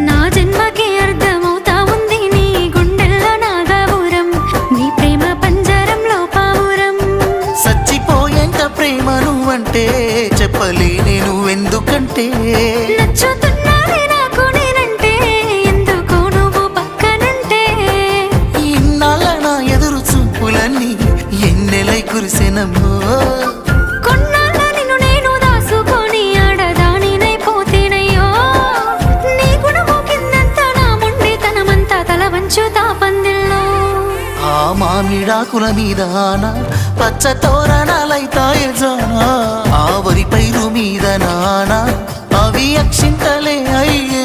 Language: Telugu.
నా జన్మకే అర్థమవుతా ఉంది నీ గుండెల్లో నాగాపురం, నీ ప్రేమ పంజరంలో పావురం. చచ్చిపోయేంత ప్రేమ నువ్వంటే చెప్పలేనే నువ్వెందుకంటే. నచ్చుతున్నావే నాకు నేనంటే, ఎందుకో నువ్వు పక్కనంటే. ఇన్నాళ్ళ నా ఎదురు చూపులన్నీ ఎన్నెలై కురిసెనమ్మో. కొన్నాళ్ళ నిన్ను నేను దాసుకొని ఆడదానినైపోతేనయ్యో. నీ గుణము కిందంతా నా మొండితనమంతా తల వంచుతా పందిల్లో. ఆ మామిడాకుల మీద పచ్చ తోరణాలైతాయే జానా, ఆ వరి పైరు మీద నానా అవి అక్షింతలే అయ్యే